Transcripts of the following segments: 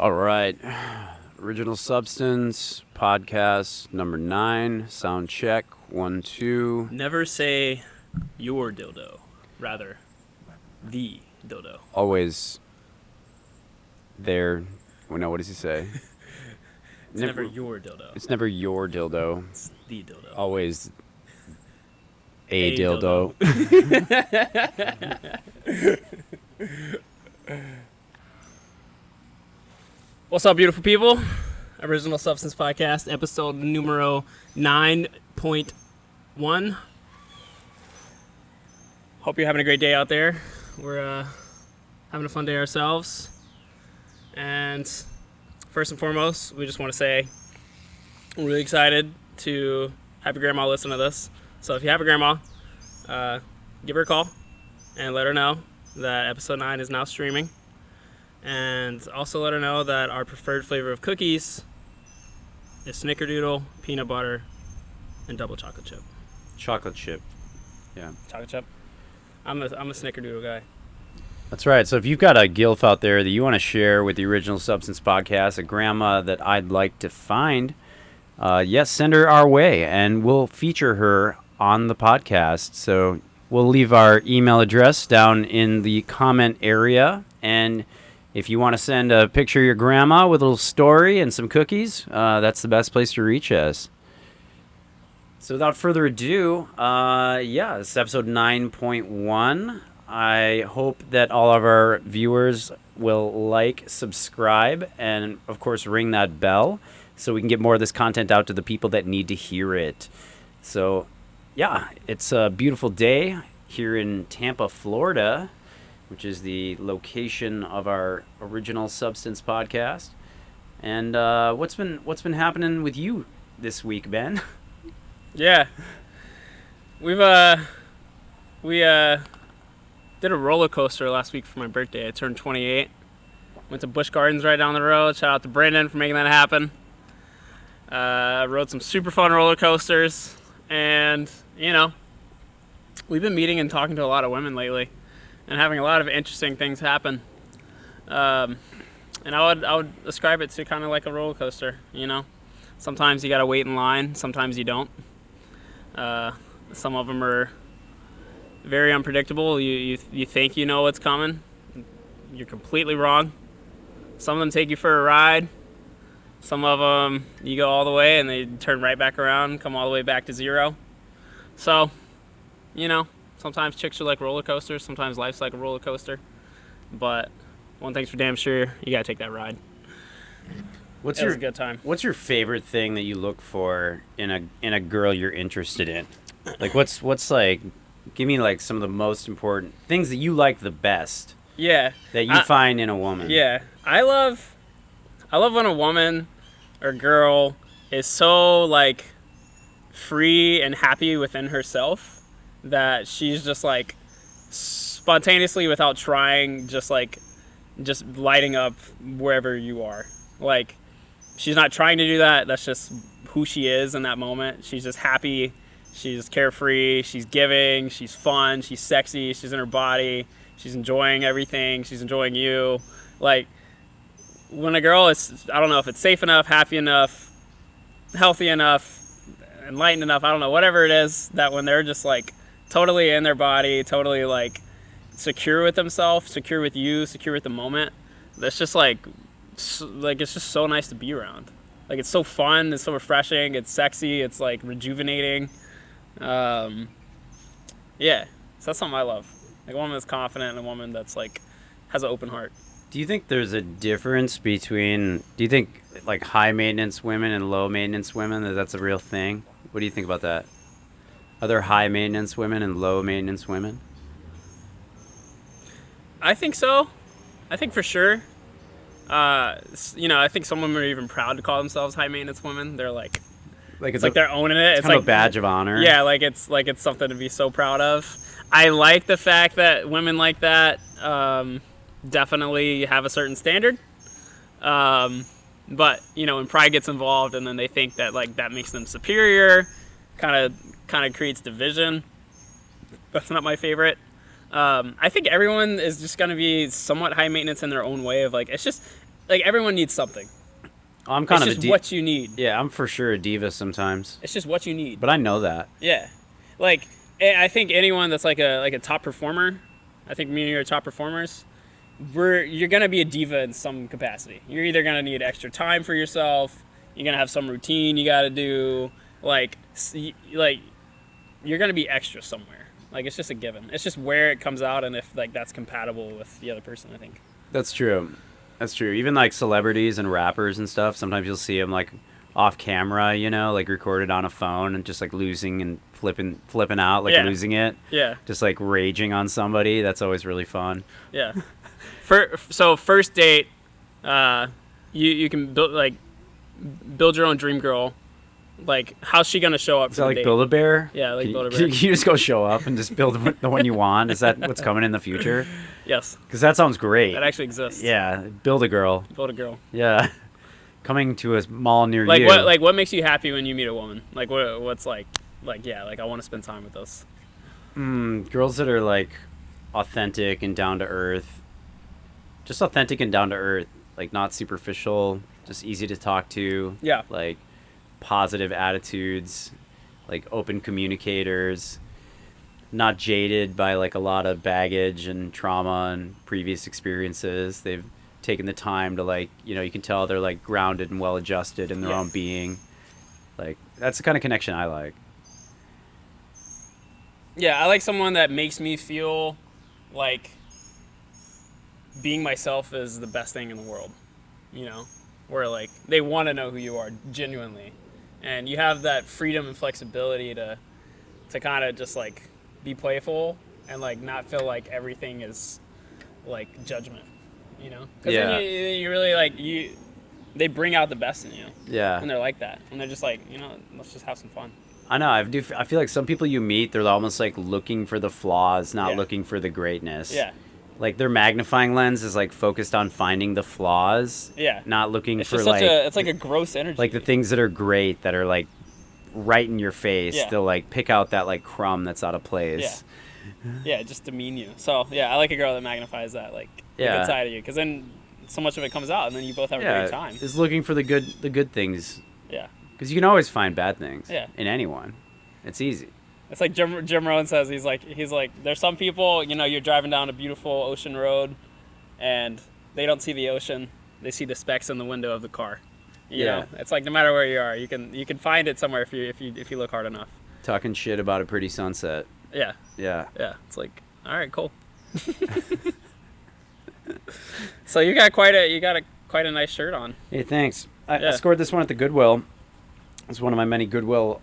All right. Original Substance Podcast number 9. Sound check. 1, 2. Never say your dildo. Rather, the dildo. Always there. Well, no, what does he say? It's never your dildo. It's never your dildo. It's the dildo. Always a dildo. What's up, beautiful people? Original Substance Podcast, episode numero 9.1. Hope you're having a great day out there. We're having a fun day ourselves. And first and foremost, we just want to say we're really excited to have your grandma listen to this. So if you have a grandma, give her a call and let her know that episode 9 is now streaming. And also let her know that our preferred flavor of cookies is snickerdoodle, peanut butter, and double chocolate chip. Chocolate chip. Yeah. Chocolate chip. I'm a snickerdoodle guy. That's right. So if you've got a gilf out there that you want to share with the Original Substance Podcast, a grandma that I'd like to find, yes, send her our way, and we'll feature her on the podcast. So we'll leave our email address down in the comment area, and if you want to send a picture of your grandma with a little story and some cookies, that's the best place to reach us. So without further ado, this is episode 9.1. I hope that all of our viewers will like, subscribe, and of course ring that bell so we can get more of this content out to the people that need to hear it. So yeah, it's a beautiful day here in Tampa, Florida, which is the location of our Original Substance Podcast. And what's been happening with you this week, Ben? Yeah, we did a roller coaster last week for my birthday. I turned 28. Went to Busch Gardens right down the road. Shout out to Brandon for making that happen. Rode some super fun roller coasters, and we've been meeting and talking to a lot of women lately, and having a lot of interesting things happen. And I would describe it to kind of like a roller coaster. Sometimes you gotta wait in line. Sometimes you don't. Some of them are very unpredictable. You think you know what's coming. You're completely wrong. Some of them take you for a ride. Some of them you go all the way and they turn right back around, come all the way back to zero. So, sometimes chicks are like roller coasters. Sometimes life's like a roller coaster. But one thing's for damn sure, you gotta take that ride. It was a good time. What's your favorite thing that you look for in a girl you're interested in? Like what's like? Give me like some of the most important things that you like the best. Yeah. That you find in a woman. Yeah, I love when a woman or girl is so like free and happy within herself that she's just like spontaneously, without trying, just lighting up wherever you are. Like, she's not trying to do that. That's just who she is in that moment. She's just happy. She's carefree. She's giving. She's fun. She's sexy. She's in her body. She's enjoying everything. She's enjoying you. Like, when a girl is, I don't know if it's safe enough, happy enough, healthy enough, enlightened enough, I don't know, whatever it is, that when they're just like totally in their body, totally like secure with themselves, secure with you, secure with the moment, that's just like it's just so nice to be around. Like, it's so fun, it's so refreshing, it's sexy, it's like rejuvenating. So that's something I love. Like, a woman that's confident and a woman that's like has an open heart. Do you think there's a difference between, do you think like high maintenance women and low maintenance women, that's a real thing? What do you think about that? Are there high maintenance women and low maintenance women? I think so. I think for sure. I think some women are even proud to call themselves high maintenance women. They're like it's like they're owning it. It's kind of a badge of honor. Yeah, it's something to be so proud of. I like the fact that women like that definitely have a certain standard. But when pride gets involved, and then they think that like that makes them superior, kind of creates division. That's not my favorite. I think everyone is just going to be somewhat high maintenance in their own way of like, it's just, like everyone needs something. I'm kind It's of just what you need. Yeah, I'm for sure a diva sometimes. It's just what you need. But I know that. Yeah, like I think anyone that's like a top performer, I think me and you are top performers. You're gonna be a diva in some capacity. You're either gonna need extra time for yourself. You're gonna have some routine you gotta do. Like you're gonna be extra somewhere. Like it's just a given. It's just where it comes out and if like that's compatible with the other person. I think. That's true. That's true. Even like celebrities and rappers and stuff, sometimes you'll see them like off camera, you know, like recorded on a phone and just like losing and flipping out, like losing it. Yeah. Just like raging on somebody. That's always really fun. Yeah. So first date, you can build your own dream girl. Like, how's she gonna show up Is for that the like date? Build-A-Bear? Yeah, like Build-A-Bear. Can you just go show up and just build the one you want? Is that what's coming in the future? Yes. Because that sounds great. That actually exists. Yeah, Build-A-Girl. Build a girl. Yeah. Coming to a mall near Like you. what makes you happy when you meet a woman? Like what's like I want to spend time with this. Girls that are like authentic and down to earth. Just authentic and down to earth. Like not superficial, just easy to talk to. Yeah. Like positive attitudes, like open communicators, not jaded by like a lot of baggage and trauma and previous experiences. They've taken the time to like, you know, you can tell they're like grounded and well adjusted in their own being. Like that's the kind of connection I like. Yeah, I like someone that makes me feel like being myself is the best thing in the world, you know, where like they want to know who you are genuinely. And you have that freedom and flexibility to kind of just like be playful and like not feel like everything is like judgment, you know? Because then you really like they bring out the best in you. Yeah. And they're like that. And they're just like, you know, let's just have some fun. I know. I feel like some people you meet, they're almost like looking for the flaws, not looking for the greatness. Yeah. Like their magnifying lens is like focused on finding the flaws. Yeah. Not looking It's for just like it's like a gross energy. like the things that are great that are like right in your face. Yeah. They'll like pick out that like crumb that's out of place. Yeah, just demean you. So yeah, I like a girl that magnifies that like the good side of you, because then so much of it comes out, and then you both have a great time. Is looking for the good things. Yeah. Because you can always find bad things. Yeah. In anyone, it's easy. It's like Jim Rohn says. He's like there's some people, you know, you're driving down a beautiful ocean road, and they don't see the ocean. They see the specks in the window of the car. You know, it's like no matter where you are, you can find it somewhere if you look hard enough. Talking shit about a pretty sunset. Yeah. Yeah. Yeah. It's like, all right, cool. So you got quite a nice shirt on. Hey, thanks. I scored this one at the Goodwill. It's one of my many Goodwill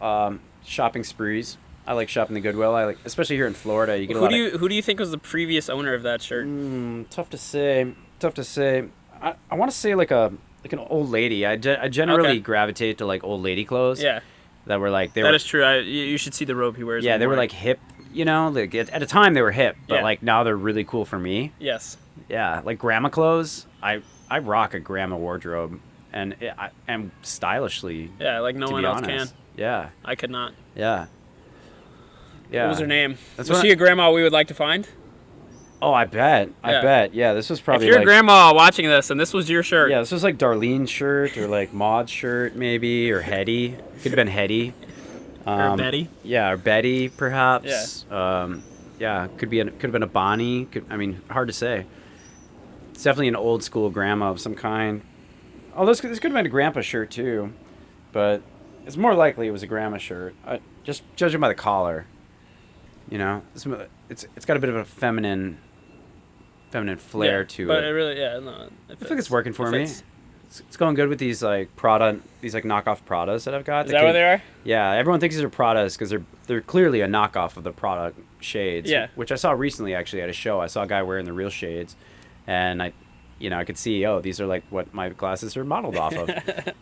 shopping sprees. I like shopping the Goodwill. I like, especially here in Florida. You get who do you think was the previous owner of that shirt? Tough to say. I want to say like an old lady. I generally gravitate to like old lady clothes. Yeah. That were like that is true. You should see the robe he wears. Yeah, they were like hip. You know, like at a time they were hip, but like now they're really cool for me. Yes. Yeah, like grandma clothes. I rock a grandma wardrobe, and I am stylishly. Yeah, like no one else can. Yeah. I could not. Yeah. Yeah. What was her name? Was she a grandma we would like to find? Oh, I bet. Yeah, this was probably. If you're like, a grandma watching this, and this was your shirt. Yeah, this was like Darlene's shirt or like Maud's shirt maybe, or Hetty. Could have been Hetty. Or Betty. Yeah, or Betty perhaps. Yeah. Could have been a Bonnie. Hard to say. It's definitely an old school grandma of some kind. Oh, this could have been a grandpa shirt too, but it's more likely it was a grandma shirt. Just judging by the collar. You know, it's got a bit of a feminine flair to it. But it really, I think it's working for me. It's going good with these like Prada, these like knockoff Pradas that I've got. Is that what they are? Yeah, everyone thinks these are Pradas because they're clearly a knockoff of the Prada shades. Yeah. Which I saw recently actually at a show. I saw a guy wearing the real shades, and I could see, these are like what my glasses are modeled off of.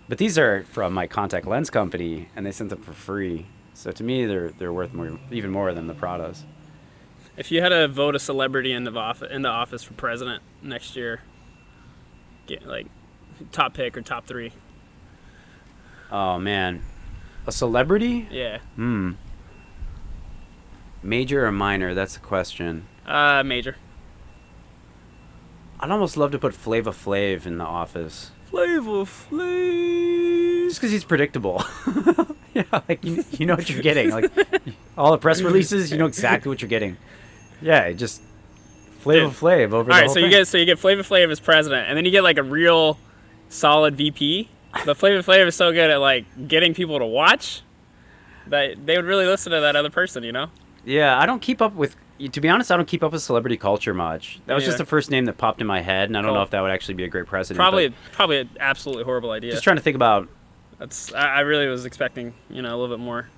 But these are from my contact lens company, and they sent them for free. So to me, they're worth even more than the Pradas. If you had to vote a celebrity in the office for president next year, get like top pick or top 3. Oh man, a celebrity? Yeah. Major or minor? That's the question. Major. I'd almost love to put Flava Flav in The Office. Flavor Flav. Just because he's predictable. Yeah, like you know what you're getting. Like all the press releases, you know exactly what you're getting. Yeah, just Flava Flav over All the right, whole so thing. you get Flavor Flav as president, and then you get like a real solid VP. But Flavor Flav is so good at like getting people to watch that they would really listen to that other person, you know? Yeah, I don't keep up with. To be honest, I don't keep up with celebrity culture much. That was just neither. the first name that popped in my head, and I don't Cool. know if that would actually be a great precedent. Probably an absolutely horrible idea. Just trying to think about. I really was expecting, a little bit more.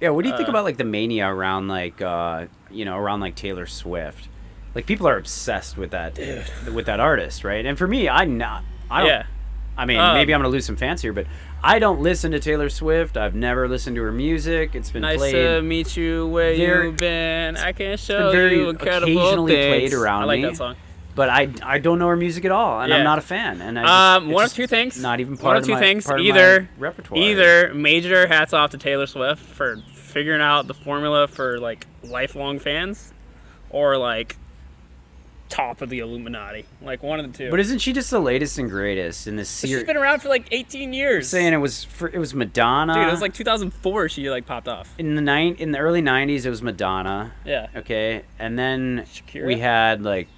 Yeah, what do you think about like the mania around like around like Taylor Swift? Like people are obsessed with that artist, right? And for me, I don't. Yeah. I mean, maybe I'm gonna lose some fans here, but I don't listen to Taylor Swift. I've never listened to her music. It's been Nice played. to meet you where you've been. I can show very you incredible occasionally things. played around I like me. that song. But I don't know her music at all, and Yeah. I'm not a fan. And it's One of just two things. Not even One part of of two my things. part of Either my repertoire. either major hats off to Taylor Swift for figuring out the formula for like lifelong fans, or like top of the Illuminati. Like one of the two. But isn't she just the latest and greatest in this She's series? been around for like 18 years. Saying it was Madonna. Dude, it was like 2004 she like popped off. in the early '90s. It was Madonna. Yeah. Okay, and then Shakira? we had like,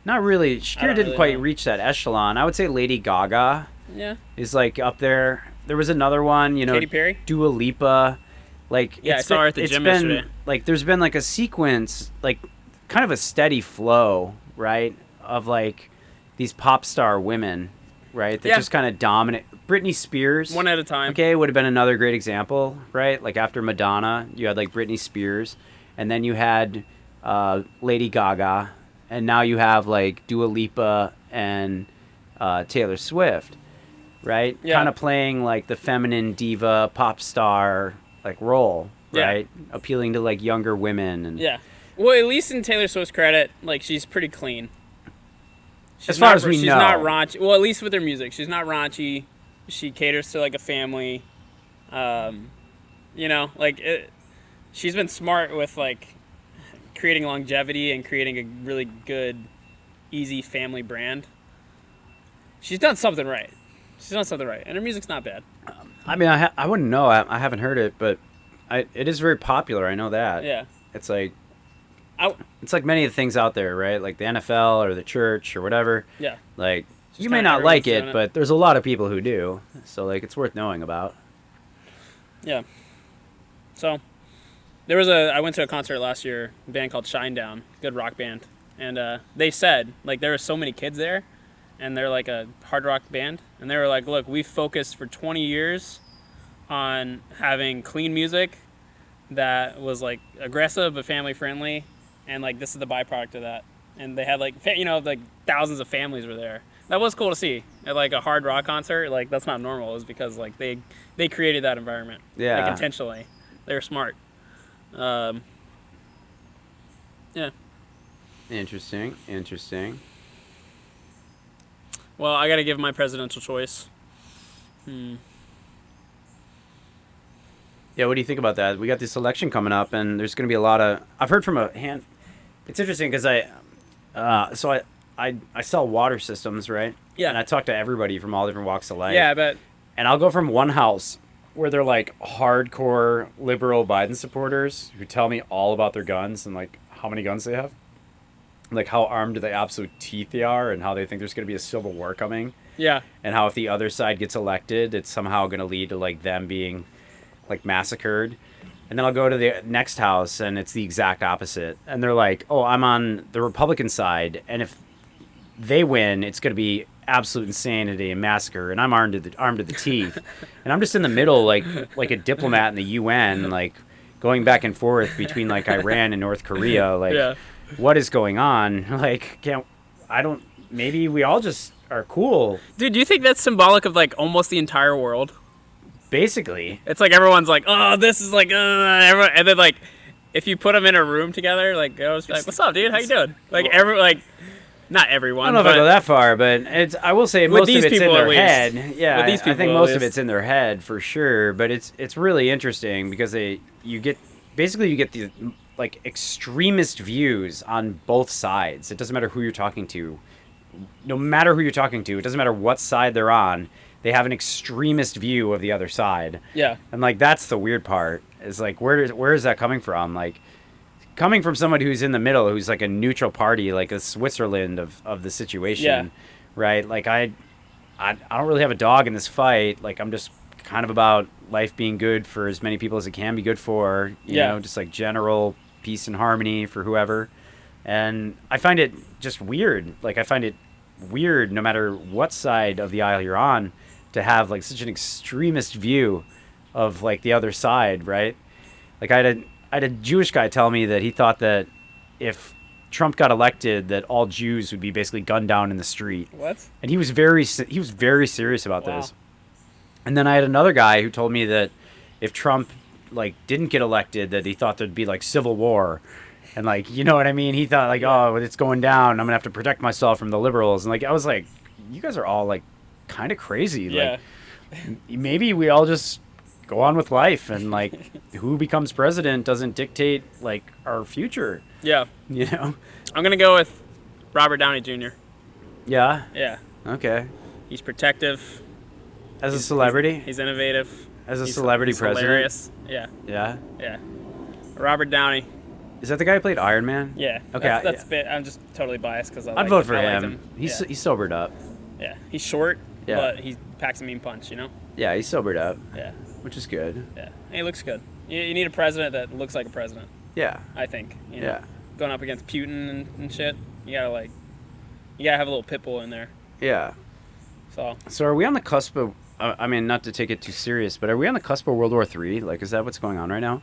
not really. Shakira don't didn't really quite know. reach that echelon. I would say Lady Gaga Yeah. is like up there. There was another one, Katy Perry? Dua Lipa. Like Yeah, it's I saw her been- at the it's gym been, yesterday. Like there's been like a sequence, like kind of a steady flow, right, of like these pop star women, right, that Yeah. just kind of dominate. Britney Spears, One at a time. okay, would have been another great example, right? Like after Madonna, you had like Britney Spears, and then you had Lady Gaga, and now you have like Dua Lipa and Taylor Swift, right? Yeah. Kind of playing like the feminine diva pop star like role, Yeah. right? Appealing to like younger women and Yeah. Well, at least in Taylor Swift's credit, like she's pretty clean. As far as we she's know. not raunchy. Well, at least with her music, she's not raunchy. She caters to like a family. She's been smart with like creating longevity and creating a really good, easy family brand. She's done something right. And her music's not bad. I mean, I wouldn't know. I haven't heard it, but it is very popular. I know that. Yeah. It's like I, it's like many of the things out there, right? Like the NFL or the church or whatever. yeah. Like you Just may kinda not like everyone's it, doing it. but there's a lot of people who do. So like it's worth knowing about. Yeah. So, I went to a concert last year, a band called Shinedown, good rock band. And they said, like, there were so many kids there, and they're like a hard rock band. And they were like, look, we focused for 20 years on having clean music that was like aggressive but family friendly. And like, this is the byproduct of that. And they had like, like thousands of families were there. That was cool to see at like a hard rock concert. Like that's not normal. It was because like they created that environment. Yeah. Like intentionally. They were smart. Yeah. Interesting. Well, I got to give my presidential choice. Yeah, what do you think about that? We got this election coming up, and there's going to be a lot of. I've heard from a hand. It's interesting because I sell water systems, right? Yeah. And I talk to everybody from all different walks of life. Yeah, but And I'll go from one house where they're like hardcore liberal Biden supporters who tell me all about their guns and like how many guns they have, like how armed to the absolute teeth they are, and how they think there's going to be a civil war coming, yeah, and how if the other side gets elected, it's somehow going to lead to like them being like massacred. And then I'll go to the next house and it's the exact opposite. And they're like, oh, I'm on the Republican side, and if they win, it's going to be absolute insanity and massacre, and I'm armed to the teeth. And I'm just in the middle, like a diplomat in the UN, like going back and forth between like Iran and North Korea. Like, Yeah. what is going on? Like, maybe we all just are cool. dude, do you think that's symbolic of like almost the entire world? Basically, It's like everyone's like, oh, this is like, everyone, and then like, if you put them in a room together, like, goes like, what's up, dude? How you doing? Like not everyone. I don't know if I go that far, but I will say With most of these it's in people, their at least. head. Yeah, With these I think people, at most of least. it's in their head for sure. But it's really interesting because you get the like extremist views on both sides. It doesn't matter who you're talking to. no matter who you're talking to, it doesn't matter what side they're on, they have an extremist view of the other side. Yeah. And like that's the weird part. Is like where is that coming from? Like coming from somebody who's in the middle, who's like a neutral party, like a Switzerland of the situation, Yeah. right? Like I don't really have a dog in this fight. Like I'm just kind of about life being good for as many people as it can be good for, you know, just like general peace and harmony for whoever. And I find it just weird. Like I find it weird no matter what side of the aisle you're on to have like such an extremist view of like the other side, right? Like I had a Jewish guy tell me that he thought that if Trump got elected, that all Jews would be basically gunned down in the street. What? And he was very serious about this. And then I had another guy who told me that if Trump like didn't get elected, that he thought there'd be like civil war. And like, you know what I mean? He thought like, oh, it's going down. I'm gonna have to protect myself from the liberals. And like, I was like, you guys are all like kind of crazy. Yeah. Like, maybe we all just go on with life, and like, who becomes president doesn't dictate like our future. Yeah. You know? I'm gonna go with Robert Downey Jr. Yeah. Yeah. Okay. He's protective. As a celebrity. He's innovative. As a celebrity he's president. Hilarious. Yeah. Yeah. Yeah. Robert Downey. Is that the guy who played Iron Man? Yeah. Okay. That's bit. I'm just totally biased because I'd vote for him. He's sobered up. Yeah. He's short, Yeah. but he packs a mean punch. You know. Yeah, he's sobered up. Yeah. Which is good. Yeah. And he looks good. You need a president that looks like a president. Yeah. I think. You know? Yeah. Going up against Putin and shit, you gotta have a little pit bull in there. Yeah. So are we on the cusp of? I mean, not to take it too serious, but are we on the cusp of World War III? Like, is that what's going on right now?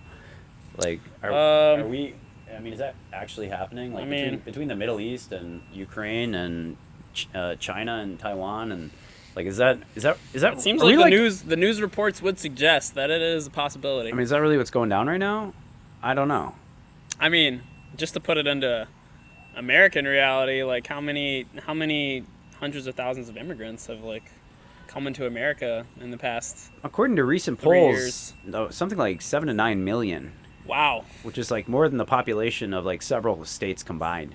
Like, are we? I mean, is that actually happening? Like, between the Middle East and Ukraine and China and Taiwan and like, is that? It seems like the news reports would suggest that it is a possibility. I mean, is that really what's going down right now? I don't know. I mean, just to put it into American reality, like how many hundreds of thousands of immigrants have like come into America in the past? According to recent polls, something like 7 to 9 million. Wow. Which is like more than the population of like several states combined.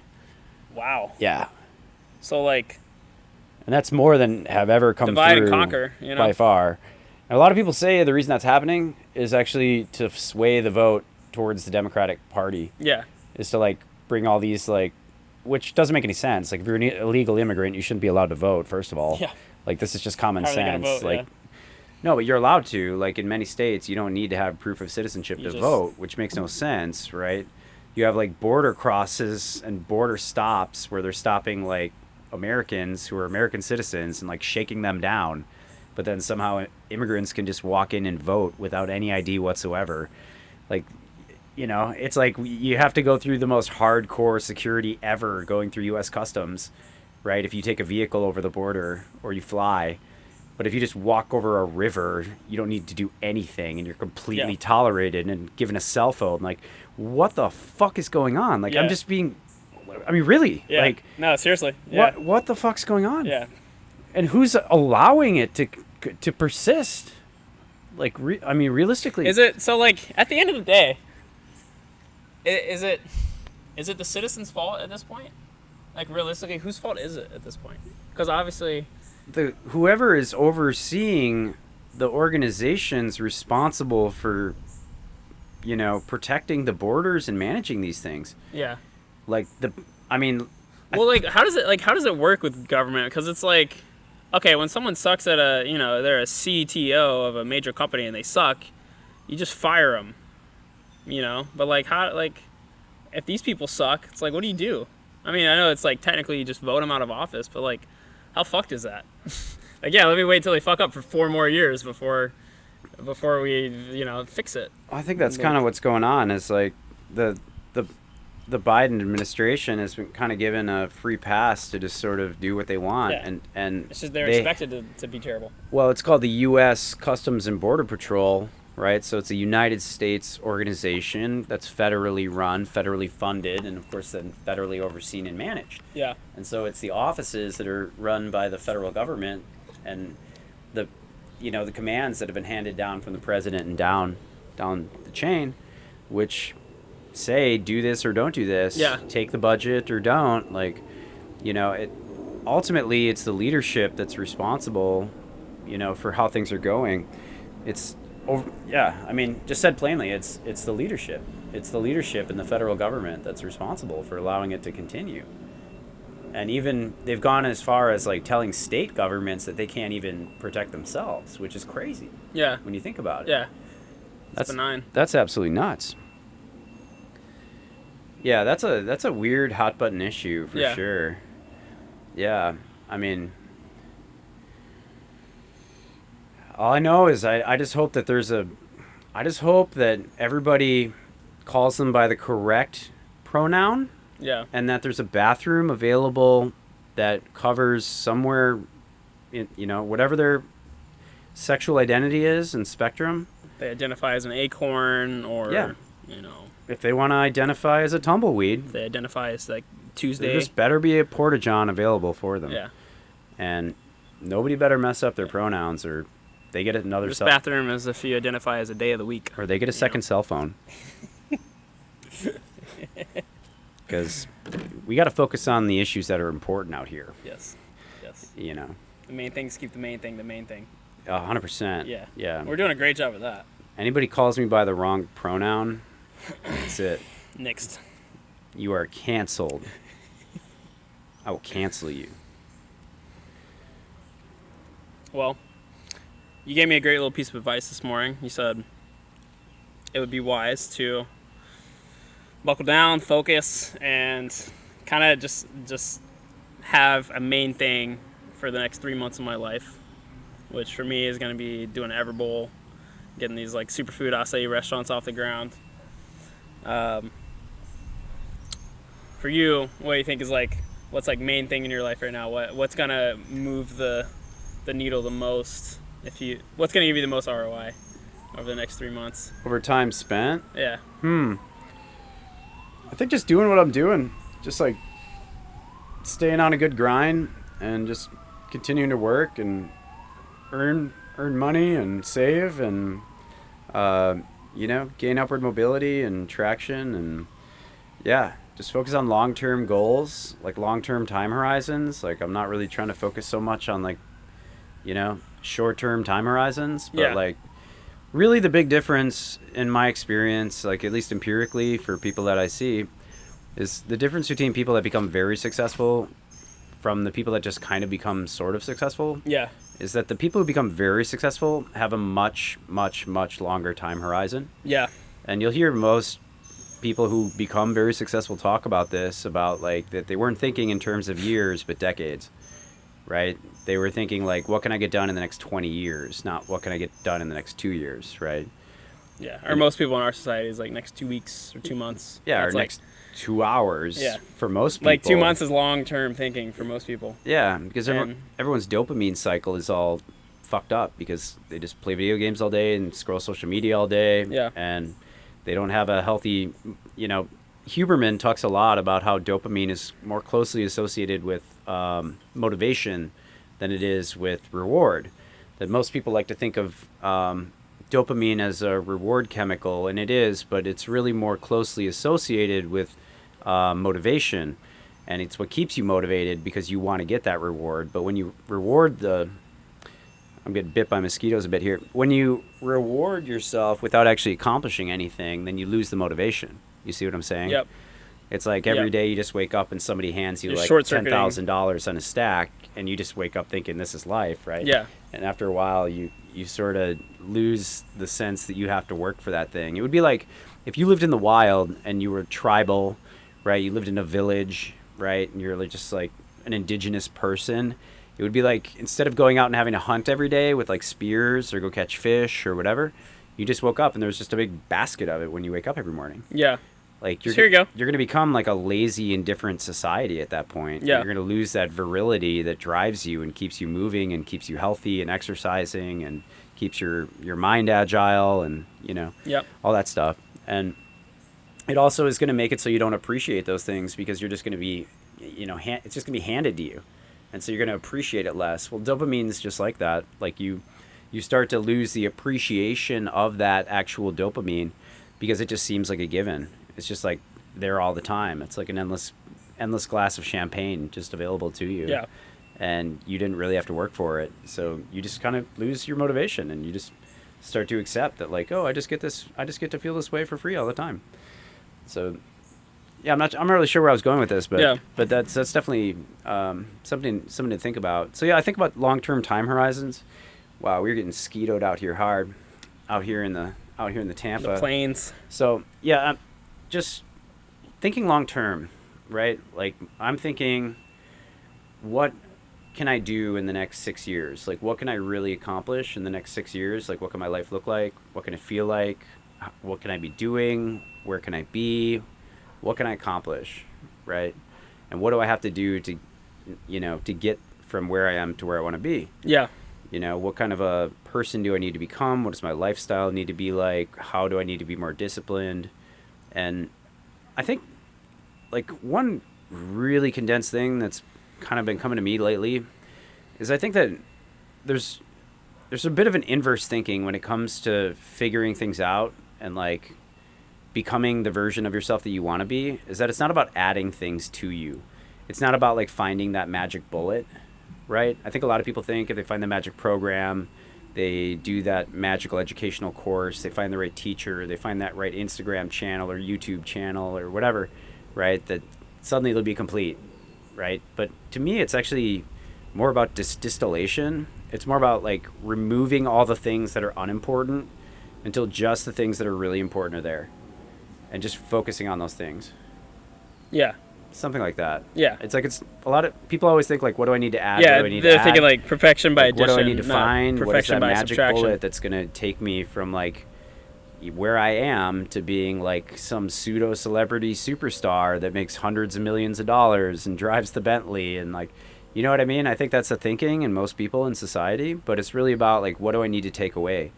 Wow. Yeah. So like. And that's more than have ever come divide through and conquer, you know? By far. And a lot of people say the reason that's happening is actually to sway the vote towards the Democratic Party. Yeah. Is to like bring all these like, which doesn't make any sense. Like if you're an illegal immigrant, you shouldn't be allowed to vote. First of all. Yeah. Like this is just common How are they sense. gonna vote? Like. Yeah. No, but you're allowed to. Like in many states, you don't need to have proof of citizenship to vote, which makes no sense, right? You have like border crosses and border stops where they're stopping like Americans who are American citizens and like shaking them down, but then somehow immigrants can just walk in and vote without any ID whatsoever. Like, you know, it's like you have to go through the most hardcore security ever going through U.S. Customs, right? If you take a vehicle over the border or you fly. But if you just walk over a river, you don't need to do anything, and you're completely tolerated and given a cell phone. Like, what the fuck is going on? Like, I'm just being... I mean, really? Yeah. Like, no, seriously. Yeah. What the fuck's going on? Yeah. And who's allowing it to persist? Like, I mean, realistically... Is it... So, like, at the end of the day, is it the citizens' fault at this point? Like, realistically, whose fault is it at this point? Because obviously... whoever is overseeing the organizations responsible for, you know, protecting the borders and managing these things. Yeah. Like well, like how does it work with government? Because it's like, okay, when someone sucks at they're a CTO of a major company and they suck, you just fire them. You know, but like if these people suck, it's like, what do you do? I mean, I know it's like technically you just vote them out of office, but like, how fucked is that? Like, yeah, let me wait till they fuck up for 4 more years before we, fix it. I think that's kind of what's going on. Is like the Biden administration has been kind of given a free pass to just sort of do what they want, and it's just they're expected to be terrible. Well, it's called the U.S. Customs and Border Patrol, right? So it's a United States organization that's federally run, federally funded, and of course then federally overseen and managed. Yeah. And so it's the offices that are run by the federal government, and the commands that have been handed down from the president and down the chain, which say do this or don't do this. Yeah. Take the budget or don't. Like, ultimately it's the leadership that's responsible, for how things are going. It's I mean, just said plainly, it's the leadership. It's the leadership in the federal government that's responsible for allowing it to continue. And even they've gone as far as like telling state governments that they can't even protect themselves, which is crazy. Yeah. When you think about it. Yeah. That's benign. That's absolutely nuts. Yeah, that's a weird hot button issue for sure. Yeah. I mean, all I know is I just hope that I just hope that everybody calls them by the correct pronoun. Yeah. And that there's a bathroom available that covers somewhere, whatever their sexual identity is and spectrum. They identify as an acorn or, If they want to identify as a tumbleweed. If they identify as like Tuesday. There just better be a porta-john available for them. Yeah. And nobody better mess up their pronouns or they get another This bathroom is if you identify as a day of the week. Or they get a second cell phone. Because we got to focus on the issues that are important out here. Yes. The main things keep the main thing. 100%. Yeah. We're doing a great job of that. Anybody calls me by the wrong pronoun, that's it. Next. You are canceled. I will cancel you. Well, you gave me a great little piece of advice this morning. You said it would be wise to buckle down, focus, and kind of just have a main thing for the next 3 months of my life, which for me is going to be doing Everbowl, getting these like superfood acai restaurants off the ground. For you, what do you think is like what's like main thing in your life right now? What's going to move the needle the most? What's going to give you the most ROI over the next 3 months? Over time spent? Yeah. I think just doing what I'm doing, just like staying on a good grind and just continuing to work and earn money and save and gain upward mobility and traction and just focus on long-term goals, like long-term time horizons. Like I'm not really trying to focus so much on like short-term time horizons, but like really the big difference in my experience, like at least empirically for people that I see, is the difference between people that become very successful from the people that just kind of become sort of successful. Yeah. Is that the people who become very successful have a much, much, much longer time horizon. Yeah. And you'll hear most people who become very successful talk about this, about like that they weren't thinking in terms of years, but decades, right? They were thinking like, what can I get done in the next 20 years? Not what can I get done in the next 2 years, right? Yeah. Or most people in our society is like next 2 weeks or 2 months. Yeah. That's or like, next 2 hours. Yeah. For most people. Like 2 months is long-term thinking for most people. Yeah. Because everyone's dopamine cycle is all fucked up because they just play video games all day and scroll social media all day. Yeah. And they don't have a healthy, Huberman talks a lot about how dopamine is more closely associated with motivation than it is with reward. That most people like to think of dopamine as a reward chemical, and it is, but it's really more closely associated with motivation. And it's what keeps you motivated because you want to get that reward. But when you reward I'm getting bit by mosquitoes a bit here. When you reward yourself without actually accomplishing anything, then you lose the motivation. You see what I'm saying? Yep. It's like every day you just wake up and somebody hands you You're like $10,000 on a stack, and you just wake up thinking this is life, right? Yeah. And after a while, you sort of lose the sense that you have to work for that thing. It would be like if you lived in the wild and you were tribal, right? You lived in a village, right? And you're just like an indigenous person. It would be like instead of going out and having to hunt every day with like spears or go catch fish or whatever, you just woke up and there was just a big basket of it when you wake up every morning. Yeah. Like here you go. You're going to become like a lazy, indifferent society at that point. Yeah. You're going to lose that virility that drives you and keeps you moving and keeps you healthy and exercising and keeps your mind agile and, all that stuff. And it also is going to make it so you don't appreciate those things because you're just going to be, it's just going to be handed to you. And so you're going to appreciate it less. Well, dopamine is just like that. Like you start to lose the appreciation of that actual dopamine because it just seems like a given. It's just like there all the time. It's like an endless glass of champagne just available to you. Yeah. and you didn't really have to work for it. So you just kind of lose your motivation, and you just start to accept that, like, oh, I just get to feel this way for free all the time. So yeah, I'm not really sure where I was going with this, but Yeah. but that's definitely something to think about. So yeah, I think about long-term time horizons. Wow, we're getting skeetoed out here hard, out here in the Tampa. The plains. So yeah, I'm just thinking long term, right? Like I'm thinking, what can I do in the next 6 years? Like what can I really accomplish in the next 6 years? Like what can my life look like? What can it feel like? What can I be doing? Where can I be? What can I accomplish, right? And what do I have to do to, to get from where I am to where I want to be? Yeah. What kind of a person do I need to become? What does my lifestyle need to be like? How do I need to be more disciplined? And I think like one really condensed thing that's kind of been coming to me lately is I think that there's a bit of an inverse thinking when it comes to figuring things out and like becoming the version of yourself that you want to be, is that it's not about adding things to you. It's not about like finding that magic bullet, right? I think a lot of people think if they find the magic program, they do that magical educational course, they find the right teacher, they find that right Instagram channel or YouTube channel or whatever, right? That suddenly they'll be complete, right? But to me, it's actually more about distillation. It's more about like removing all the things that are unimportant until just the things that are really important are there, and just focusing on those things. Yeah. Something like that. Yeah. It's a lot of people always think like, what do I need to add? Yeah, what do I need they're to thinking add? like perfection by Like, what addition. do I need to find? What is Perfection that by magic subtraction. bullet that's going to take me from like where I am to being like some pseudo celebrity superstar that makes hundreds of millions of dollars and drives the Bentley and like, you know what I mean? I think that's the thinking in most people in society, but it's really about like, what do I need to take away?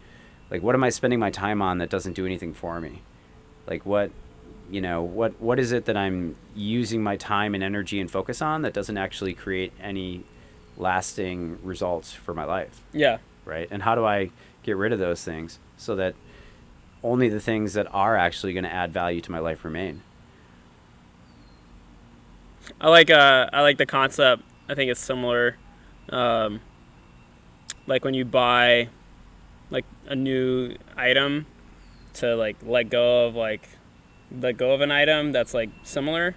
Like, what am I spending my time on that doesn't do anything for me? Like what is it that I'm using my time and energy and focus on that doesn't actually create any lasting results for my life? Yeah. Right? And how do I get rid of those things so that only the things that are actually going to add value to my life remain? I like the concept. I think it's similar. Like when you buy like a new item, to like let go of an item that's like similar.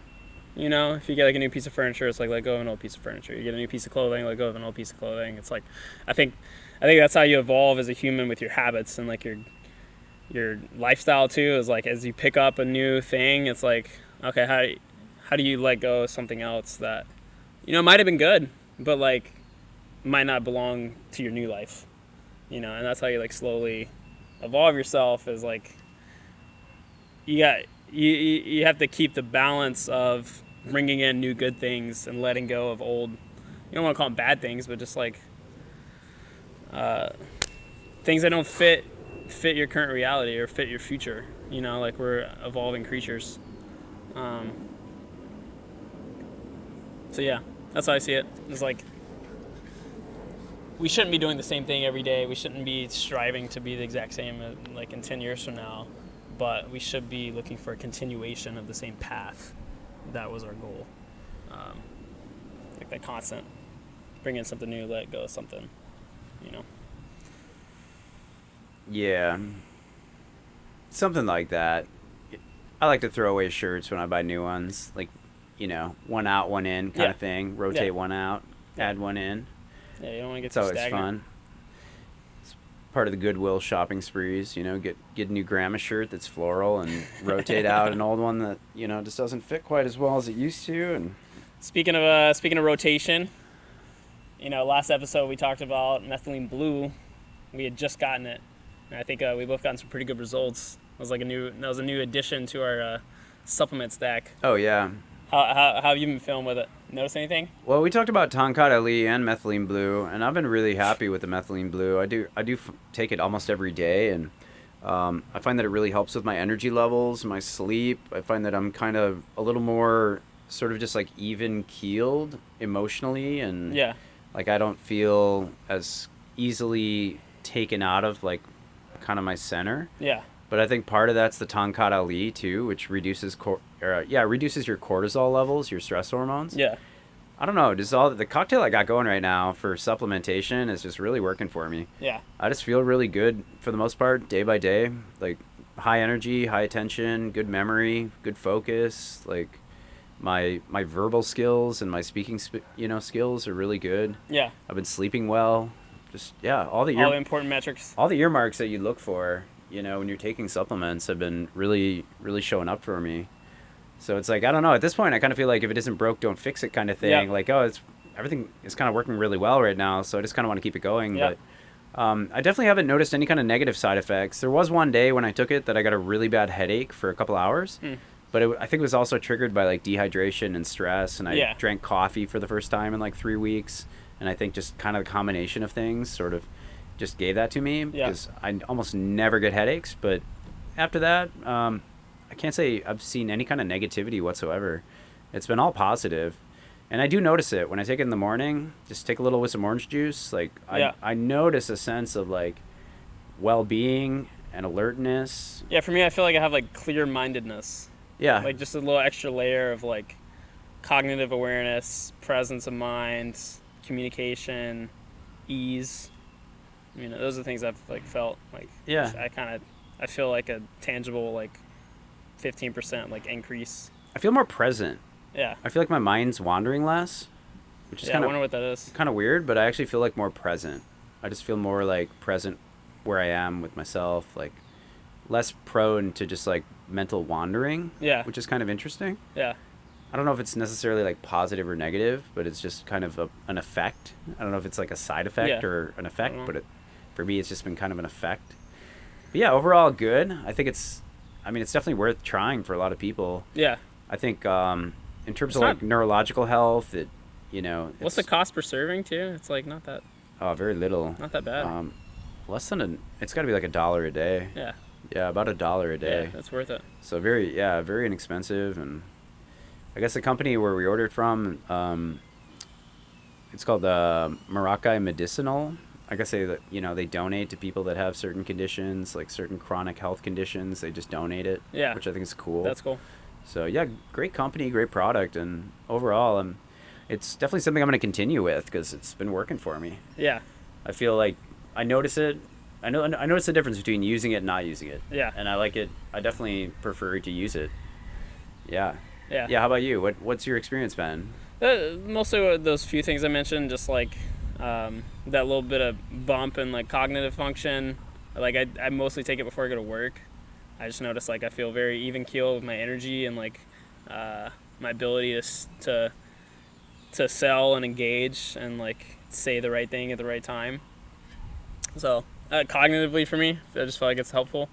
If you get like a new piece of furniture, it's like let go of an old piece of furniture. You get a new piece of clothing, let go of an old piece of clothing. It's like I think that's how you evolve as a human with your habits and like your lifestyle too, is like as you pick up a new thing, it's like, okay, how do you let go of something else that might have been good, but like might not belong to your new life. And that's how you like slowly evolve yourself, is like you have to keep the balance of bringing in new good things and letting go of old, you don't want to call them bad things, but just like things that don't fit your current reality or fit your future. Like we're evolving creatures. So yeah, that's how I see it. It's like we shouldn't be doing the same thing every day. We shouldn't be striving to be the exact same like in 10 years from now, but we should be looking for a continuation of the same path. That was our goal. Like that constant, bring in something new, let go of something, Yeah. Something like that. I like to throw away shirts when I buy new ones. Like, one out, one in kind of thing. Rotate one out, add one in. Yeah, you don't want to get It's too always stagnant. fun. It's part of the Goodwill shopping sprees, get a new grandma shirt that's floral and rotate out an old one that, just doesn't fit quite as well as it used to. And Speaking of rotation, last episode we talked about methylene blue. We had just gotten it, and I think we both gotten some pretty good results. That was a new addition to our supplement stack. oh yeah. How have you been feeling with it? Notice anything? Well, we talked about Tonkat Ali and methylene blue, and I've been really happy with the methylene blue. I do take it almost every day, and I find that it really helps with my energy levels, my sleep. I find that I'm kind of a little more sort of just like even keeled emotionally, and like I don't feel as easily taken out of like kind of my center. Yeah. But I think part of that's the Tonkat Ali too, which reduces your cortisol levels, your stress hormones. Yeah. I don't know, just all the cocktail I got going right now for supplementation is just really working for me. Yeah. I just feel really good for the most part, day by day. Like high energy, high attention, good memory, good focus. Like my verbal skills and my speaking, skills are really good. Yeah. I've been sleeping well. Just all the important metrics. all the earmarks that you look for, when you're taking supplements have been really, really showing up for me. So it's like, I don't know, at this point I kind of feel like if it isn't broke, don't fix it kind of thing. Yeah. Like, everything is kind of working really well right now, so I just kind of want to keep it going. Yeah. But I definitely haven't noticed any kind of negative side effects. There was one day when I took it that I got a really bad headache for a couple hours. But I think it was also triggered by like dehydration and stress, and I drank coffee for the first time in like 3 weeks, and I think just kind of the combination of things sort of just gave that to me, because I almost never get headaches. But after that, I can't say I've seen any kind of negativity whatsoever. It's been all positive. And I do notice it when I take it in the morning, just take a little with some orange juice. Like I notice a sense of like well-being and alertness. Yeah, for me, I feel like I have like clear-mindedness. Yeah. Like just a little extra layer of like cognitive awareness, presence of mind, communication, ease. Those are the things I've like felt like. Yeah. I feel like a tangible like 15% like increase. I feel more present. Yeah. I feel like my mind's wandering less, which is I wonder what that is. kind of weird, but I actually feel like more present. I just feel more like present where I am with myself, like less prone to just like mental wandering. Yeah. Which is kind of interesting. Yeah. I don't know if it's necessarily like positive or negative, but it's just kind of an effect. I don't know if it's like a side effect or an effect, but for me, it's just been kind of an effect. But yeah, overall good. I think it's definitely worth trying for a lot of people. Yeah. I think in terms of like neurological health, what's the cost per serving too? It's like not that. Oh, very little. Not that bad. It's got to be like $1 a day. Yeah. Yeah, about $1 a day. Yeah, that's worth it. So very inexpensive. And I guess the company where we ordered from, it's called Marakai Medicinal. I guess they donate to people that have certain conditions, like certain chronic health conditions. They just donate it. Yeah. Which I think is cool. That's cool. So yeah, great company, great product, and overall, it's definitely something I'm going to continue with because it's been working for me. Yeah. I feel like I notice it. I notice the difference between using it and not using it. Yeah. And I like it. I definitely prefer to use it. Yeah. Yeah. Yeah. How about you? What's your experience been? Mostly those few things I mentioned, just like that little bit of bump in like cognitive function. Like I mostly take it before I go to work. I just notice like I feel very even keel with my energy and like my ability to sell and engage and like say the right thing at the right time. So cognitively for me, I just feel like it's helpful.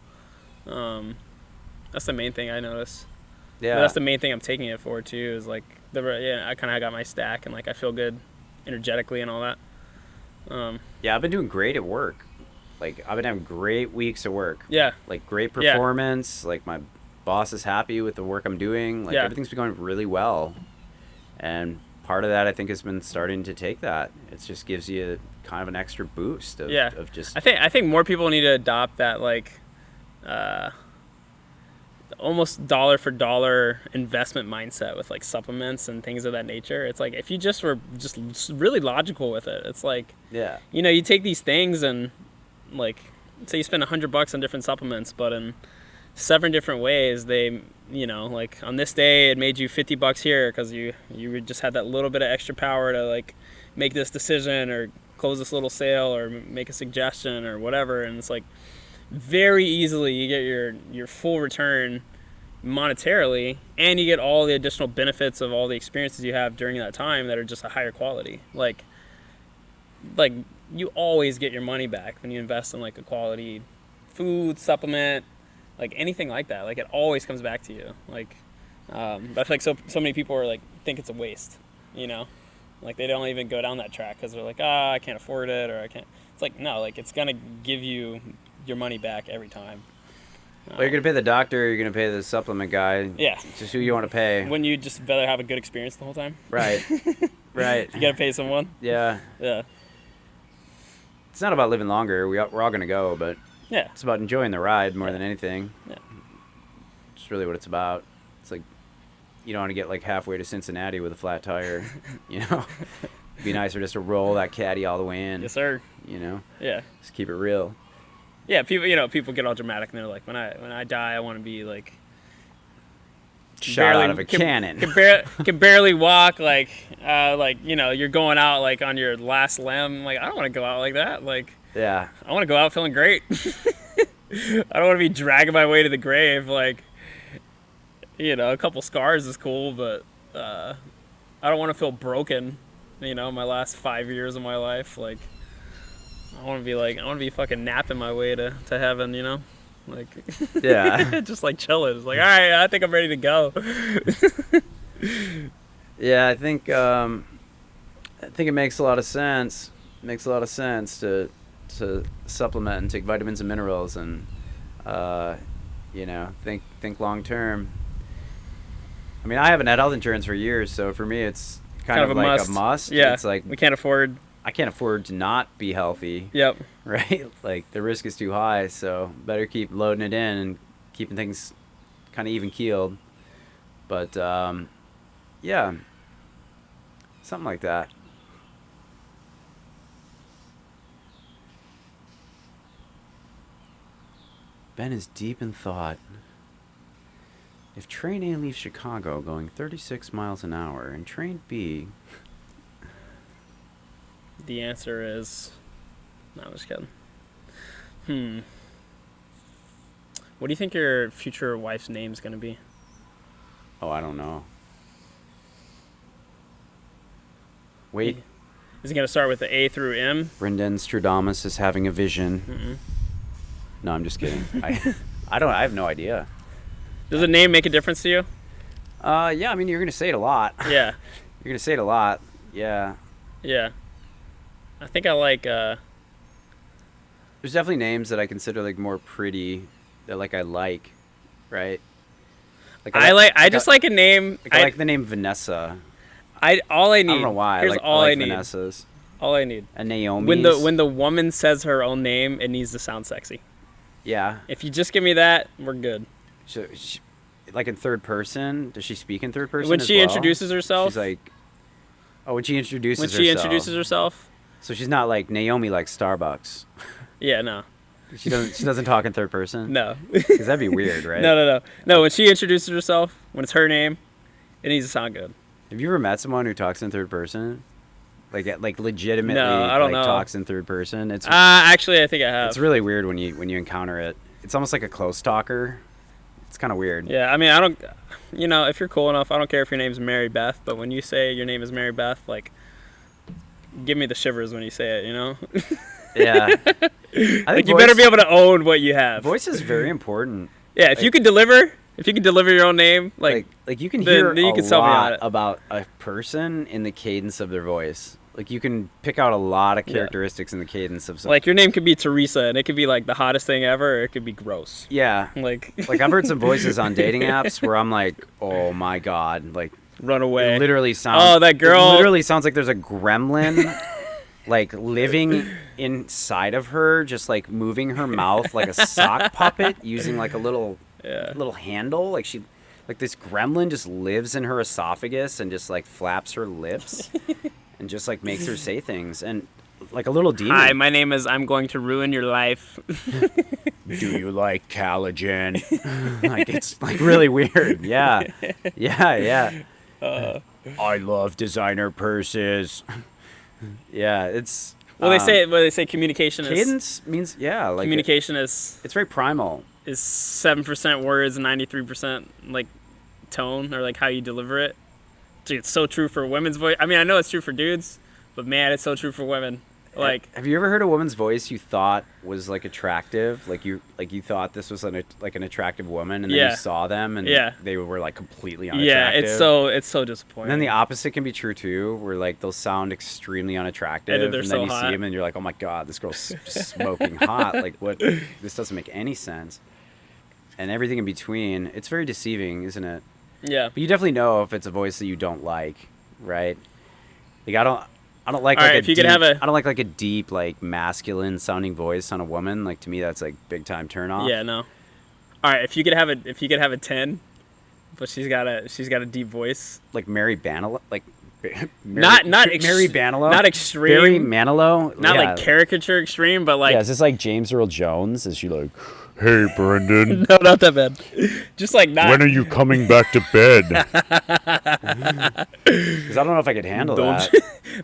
That's the main thing I notice. Yeah. But that's the main thing I'm taking it for too. Is like I kind of got my stack and like I feel good energetically and all that. Yeah, I've been doing great at work. Like I've been having great weeks at work. Yeah. Like great performance. Like my boss is happy with the work I'm doing. Like everything's been going really well. And part of that I think has been starting to take that. It just gives you kind of an extra boost of just I think more people need to adopt that like almost dollar for dollar investment mindset with like supplements and things of that nature. It's like if you just were just really logical with it, it's like you take these things and like say you spend $100 on different supplements, but in 7 different ways they like on this day it made you $50 here because you just had that little bit of extra power to like make this decision or close this little sale or make a suggestion or whatever. And it's like very easily you get your full return monetarily, and you get all the additional benefits of all the experiences you have during that time that are just a higher quality. Like you always get your money back when you invest in like a quality food supplement, like anything like that. Like it always comes back to you. Like but I feel like so many people are like think it's a waste, like they don't even go down that track because they're like, I can't afford it, or I can't. It's like, no, like it's gonna give you your money back every time. Well, you're gonna pay the doctor, you're gonna pay the supplement guy. Yeah. Just who you want to pay. Wouldn't you just rather have a good experience the whole time? Right. Right. You gotta pay someone. Yeah. Yeah. It's not about living longer. We're all gonna go, but it's about enjoying the ride more than anything. Yeah. It's really what it's about. It's like, you don't want to get like halfway to Cincinnati with a flat tire. You know, it'd be nicer just to roll that caddy all the way in. Yes, sir. You know, Yeah. just keep it real. Yeah, people get all dramatic and they're like, when I die, I want to be like Shot out of a cannon. Can barely walk, like you're going out like on your last limb. Like, I don't want to go out like that. Like, Yeah. I want to go out feeling great. I don't want to be dragging my way to the grave. Like, a couple scars is cool, but I don't want to feel broken. My last 5 years of my life, like. I want to be fucking napping my way to heaven, like, Yeah. just like chilling. It's like, all right, I think I'm ready to go. Yeah, I think it makes a lot of sense. It makes a lot of sense to supplement and take vitamins and minerals and think long term. I mean, I haven't had health insurance for years, so for me it's kind of like a must. Yeah, it's like I can't afford to not be healthy. Yep. Right? Like, the risk is too high, so better keep loading it in and keeping things kind of even keeled. But yeah, something like that. Ben is deep in thought. If train A leaves Chicago going 36 miles an hour and train B... The answer is... No, I'm just kidding. What do you think your future wife's name's going to be? Oh, I don't know. Wait. Is it going to start with the A through M? Brendan Stradamus is having a vision. Mm-mm. No, I'm just kidding. I have no idea. Does a name make a difference to you? Yeah, I mean, you're going to say it a lot. Yeah. You're going to say it a lot. Yeah. Yeah. I think I like, There's definitely names that I consider, like, more pretty that, like, I like, right? Like, I just like a name. Like, I like the name Vanessa. All I need. I don't know why. Here's I like all I need. Vanessas. All I need. And Naomi's. When the woman says her own name, it needs to sound sexy. Yeah. If you just give me that, we're good. She, like, in third person, does she speak in third person When as she well? introduces herself? She's like, oh, when she introduces herself. So she's not like Naomi, like Starbucks. Yeah, no. She doesn't talk in third person. No. Because that'd be weird, right? No. When she introduces herself, when it's her name, it needs to sound good. Have you ever met someone who talks in third person? Like legitimately, no, I don't know. Talks in third person. It's actually, I think I have. It's really weird when you encounter it. It's almost like a close talker. It's kind of weird. Yeah, I mean, I don't. If you're cool enough, I don't care if your name's Mary Beth, but when you say your name is Mary Beth, like, give me the shivers when you say it. Yeah. I think you better be able to own what you have. Voice is very important. Yeah, if you can deliver your own name, like you can hear then you can sell me on it. About a person in the cadence of their voice. Like, you can pick out a lot of characteristics in the cadence of something. Like, your name could be Teresa, and it could be like the hottest thing ever, or it could be gross. Yeah. Like I've heard some voices on dating apps where I'm like, oh my god, like, run away. It literally sounds. Oh, that girl. It literally sounds like there's a gremlin, like, living inside of her, just like moving her mouth like a sock puppet, using like a little handle. Like this gremlin just lives in her esophagus and just like flaps her lips, and just like makes her say things, and like a little demon. Hi, my name is I'm going to ruin your life. Do you like collagen? Like, it's like really weird. Yeah. I love designer purses. Yeah, it's. Well, they say communication cadence means like communication is. It's very primal. Is 7% words, 93% like tone, or like how you deliver it. Dude, it's so true for women's voice. I mean, I know it's true for dudes, but man, it's so true for women. Like, have you ever heard a woman's voice you thought was like attractive? Like you thought this was an attractive woman, and then you saw them and they were like completely unattractive. Yeah, it's so disappointing. And then the opposite can be true too, where like they'll sound extremely unattractive, and then you see them and you're like, oh my god, this girl's smoking hot. Like, what? This doesn't make any sense. And everything in between, it's very deceiving, isn't it? Yeah. But you definitely know if it's a voice that you don't like, right? Like, I don't like, all like right, a if you deep, could have I don't like a deep, like, masculine sounding voice on a woman. Like, to me, that's like big time turn off. Yeah, no. All right, if you could have a 10, but she's got a deep voice. Like Mary Banilow, like Not Mary Banilow, not extreme. Barry Manilow, Not like caricature extreme, but like yeah. Is this like James Earl Jones? Is she like, hey Brendan? no, not that bad. Just like not. When are you coming back to bed? Because I don't know if I could handle that.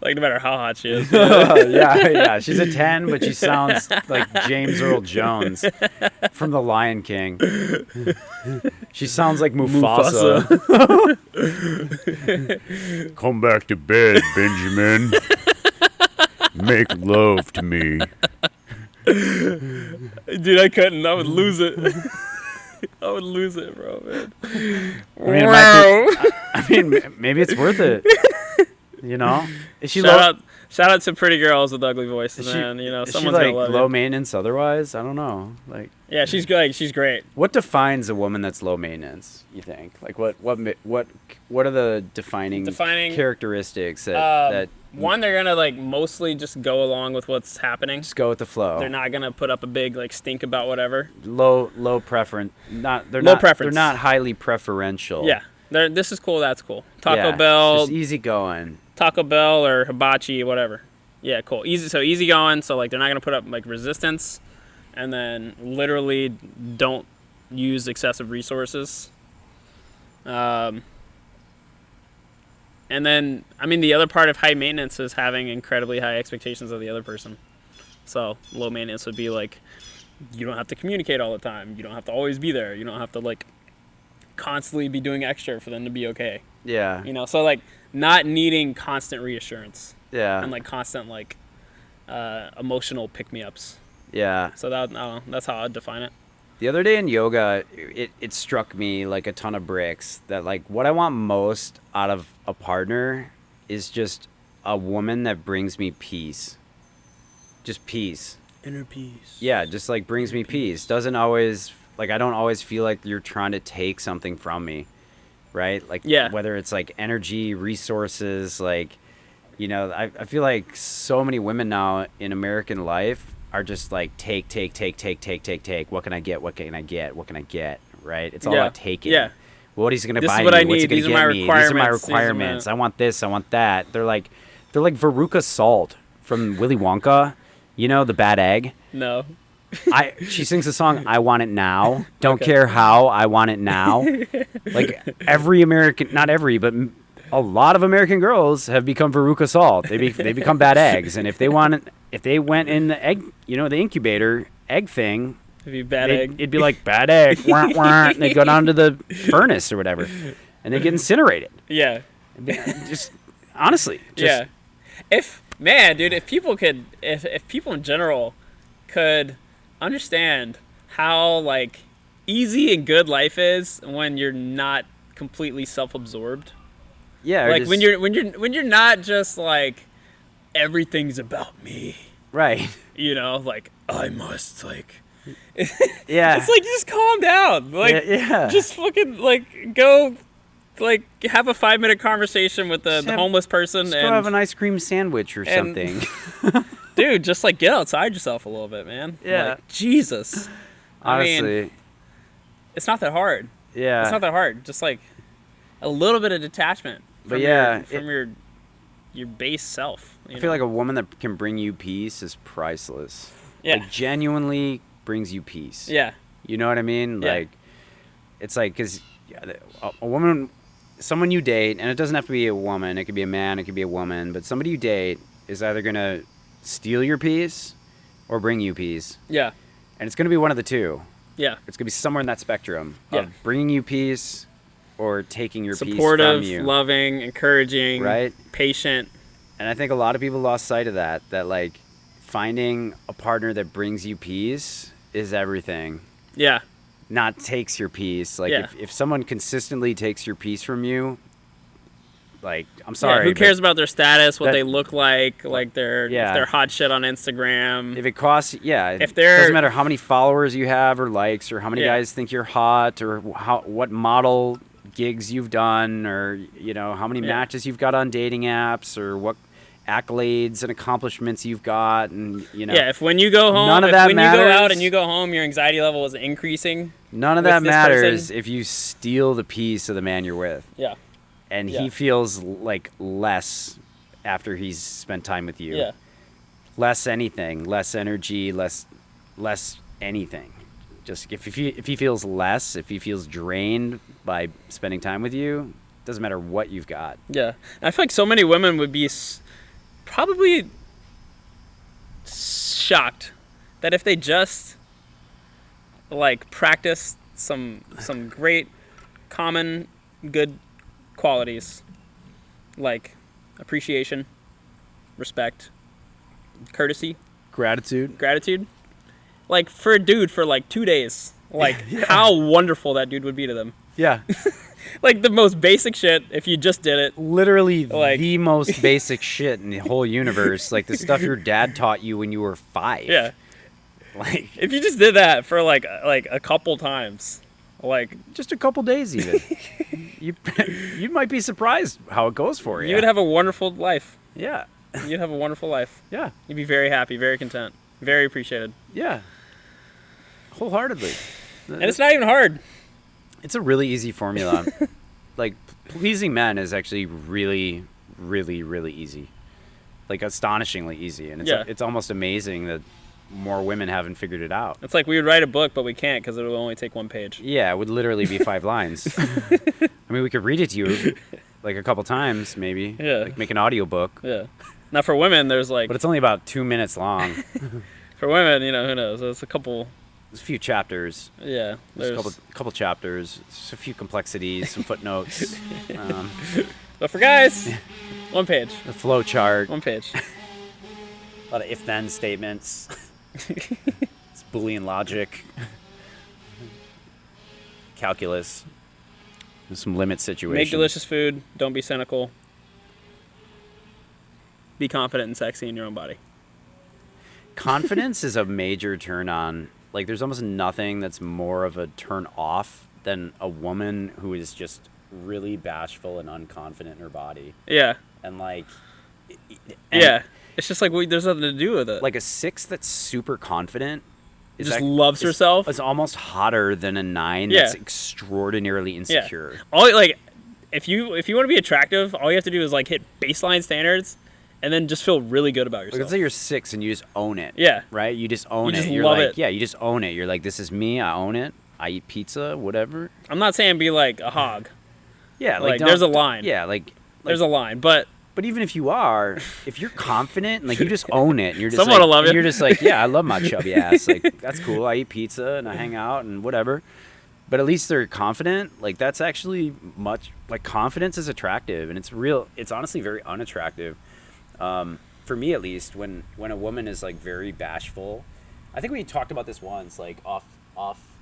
Like no matter how hot she is. Yeah. She's a 10, but she sounds like James Earl Jones from The Lion King. She sounds like Mufasa. Come back to bed, Benjamin. Make love to me. Dude, I couldn't. I would lose it. I would lose it, bro, man. I mean, maybe it's worth it. You know? Is she Shout out to pretty girls with ugly voices, man. You know, is she someone's like gonna love low you. maintenance otherwise? I don't know. Like, Yeah, she's good. She's great. what defines a woman that's low maintenance, you think? Like what are the defining characteristics that One, they're gonna like mostly just go along with what's happening. just go with the flow? They're not gonna put up a big like stink about whatever. low preference. Low They're preference. not highly preferential. Yeah, this is cool. That's cool. Yeah, Taco Bell, just easy going. Taco Bell or hibachi, whatever. Yeah, cool. Easy going. So like they're not gonna put up like resistance, and then literally don't use excessive resources. And then I mean the other part of high maintenance is having incredibly high expectations of the other person. So low maintenance would be like you don't have to communicate all the time. You don't have to always be there. You don't have to like constantly be doing extra for them to be okay. Yeah. You know, so like not needing constant reassurance. Yeah. And like constant like emotional pick-me-ups. Yeah. So that's how I'd define it. The other day in yoga, it struck me like a ton of bricks that like what I want most out of a partner is just a woman that brings me peace. Just peace. Inner peace. Yeah, just like brings me peace. Doesn't always like I don't always feel like you're trying to take something from me. Right? Like whether it's like energy, resources, like you know, I feel like so many women now in American life are just like take. What can I get? What can I get? What can I get? Right? It's all about taking. Yeah. What he's gonna This buy is what me? I What's he need. gonna These are get my me? These are my requirements. requirements. I want this. I want that. They're like Veruca Salt from Willy Wonka. You know, the bad egg. No. She sings the song "I Want It Now." Don't care how. I want it now. Like every American, not every, but a lot of American girls have become Veruca Salt. They become bad eggs, and if they went in the egg, you know, the incubator egg thing, it'd be like bad egg, wah, wah, and they'd go down to the furnace or whatever, and they get incinerated. Yeah. Just honestly, yeah. If people in general could understand how like easy and good life is when you're not completely self-absorbed. Yeah, like when you're not just like everything's about me. Right. You know, like I must like yeah. It's like just calm down. Like yeah. just fucking like go like have a 5-minute conversation with the homeless person just and go have an ice cream sandwich or something. Dude, just like get outside yourself a little bit, man. Yeah. Like, Jesus. Honestly. I mean, it's not that hard. Yeah. It's not that hard. Just like a little bit of detachment from your base self. I feel like a woman that can bring you peace is priceless. Yeah. Like genuinely brings you peace. Yeah. You know what I mean? Yeah. Like it's like cuz a woman, someone you date, and it doesn't have to be a woman, it could be a man, it could be a woman, but somebody you date is either going to steal your peace or bring you peace. Yeah. And it's going to be one of the two. Yeah. It's going to be somewhere in that spectrum of Yeah. bringing you peace or taking your peace from Supportive, you. loving, encouraging, right? Patient. And I think a lot of people lost sight of that like finding a partner that brings you peace is everything. Yeah. Not takes your peace. Like if someone consistently takes your peace from you, like I'm sorry. Who cares about their status, what they look like if they're hot shit on Instagram. If it costs, if it doesn't matter how many followers you have or likes or how many guys think you're hot or what model gigs you've done or you know how many matches you've got on dating apps or what accolades and accomplishments you've got and you know if when you go home none of that you matters. go out and you go home your anxiety level is increasing None of with that this matters person. if you steal the piece of the man you're with, Yeah. and Yeah. he feels like less after he's spent time with you. Yeah. Less anything, less energy, less anything. Just if he feels less, if he feels drained by spending time with you, doesn't matter what you've got. Yeah. And I feel like so many women would be probably shocked that if they just like practice some great common good qualities like appreciation, respect, courtesy, Gratitude. like for a dude for like 2 days, like how wonderful that dude would be to them. Yeah. Like the most basic shit if you just did it. Literally Like- the most basic shit in the whole universe. Like the stuff your dad taught you when you were 5. Yeah. Like If you just did that for like a couple times, like just a couple days even. you might be surprised how it goes for you. you would have a wonderful life. Yeah. You'd have a wonderful life. Yeah. You'd be very happy, very content, very appreciated. Yeah. Wholeheartedly. And it's not even hard. It's a really easy formula. Like pleasing men is actually really, really, really easy. Like astonishingly easy, and it's almost amazing that more women haven't figured it out. It's like we would write a book, but we can't because it will only take 1 page. Yeah, it would literally be 5 lines. I mean, we could read it to you like a couple times, maybe. Yeah. Like make an audiobook. Yeah. Now for women, there's like But it's only about 2 minutes long. for women, who knows? It's a couple. There's a few chapters. Yeah. There's There's. a couple chapters. Just a few complexities, some footnotes. But for guys, 1 page. The flow chart. 1 page. A lot of if-then statements. It's Boolean logic. Calculus. There's some limit situations. Make delicious food. Don't be cynical. Be confident and sexy in your own body. Confidence is a major turn on. Like, there's almost nothing that's more of a turn off than a woman who is just really bashful and unconfident in her body. Yeah. And, like... Yeah. It's just like there's nothing to do with it. Like, a 6 that's super confident... just loves herself. It's almost hotter than a 9 Yeah. that's extraordinarily insecure. All like, if you want to be attractive, all you have to do is like hit baseline standards, and then just feel really good about Like, yourself. let's say you're 6 and you just own it. Yeah. Right? You just own You it. just You're love like, it. yeah, you just own it. You're like, this is me. I own it. I eat pizza, whatever. I'm not saying be like a hog. Yeah, Like, don't- there's a line. Yeah, like There's a line, but even if you are, if you're confident, and like you just own it, and you're just Someone like, will love and it. you're just like, yeah, I love my chubby ass. Like, that's cool. I eat pizza and I hang out and whatever. But at least they're confident. Like, that's actually much, like, confidence is attractive, and it's honestly very unattractive. For me, at least, when a woman is like very bashful. I think we talked about this once, like off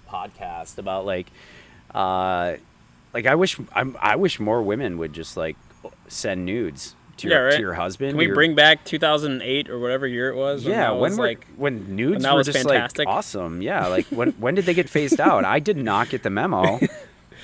podcast, about like I wish more women would just like send nudes to your husband. Can we bring back 2008 or whatever year it was? Yeah, when nudes were just fantastic? like awesome. Yeah, like when did they get phased out? I did not get the memo,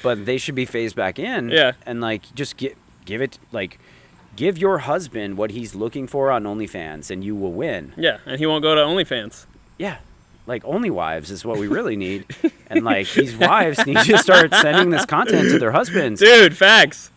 but they should be phased back in. Yeah, and like just give your husband what he's looking for on OnlyFans, and you will win. Yeah, and he won't go to OnlyFans. Yeah. Like, only wives is what we really need. And, like, these wives need to start sending this content to their husbands. Dude, facts.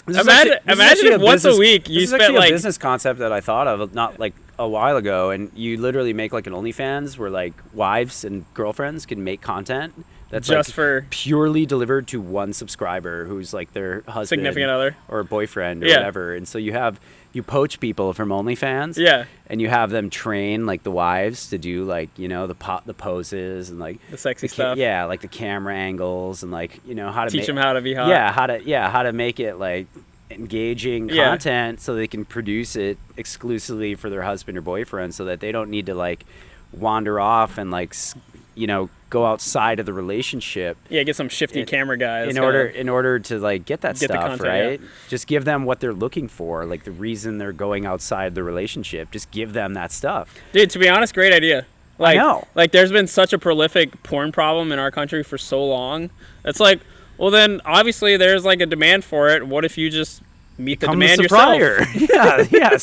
This is Imagine actually if once a week you this is spent actually like a business concept that I thought of not like a while ago, and you literally make like an OnlyFans where like wives and girlfriends can make content that's just like for purely delivered to one subscriber who's like their husband, significant other, or boyfriend, or Yeah. whatever. And so you poach people from OnlyFans, yeah, and you have them train like the wives to do like the poses and like the sexy stuff. yeah, like the camera angles and like how to Teach them how to be hot. yeah, how to make it like engaging Yeah. content so they can produce it exclusively for their husband or boyfriend, so that they don't need to like wander off and like go outside of the relationship Yeah, get some shifty camera guys. in order to like get that Get the stuff, content, right? yeah. Just give them what they're looking for, like the reason they're going outside the relationship. Just give them that stuff. Dude, to be honest, great idea. Like, I know. Like, there's been such a prolific porn problem in our country for so long. It's like, well, then obviously there's like a demand for it. What if you just meet the Become demand the yourself. supplier. yeah.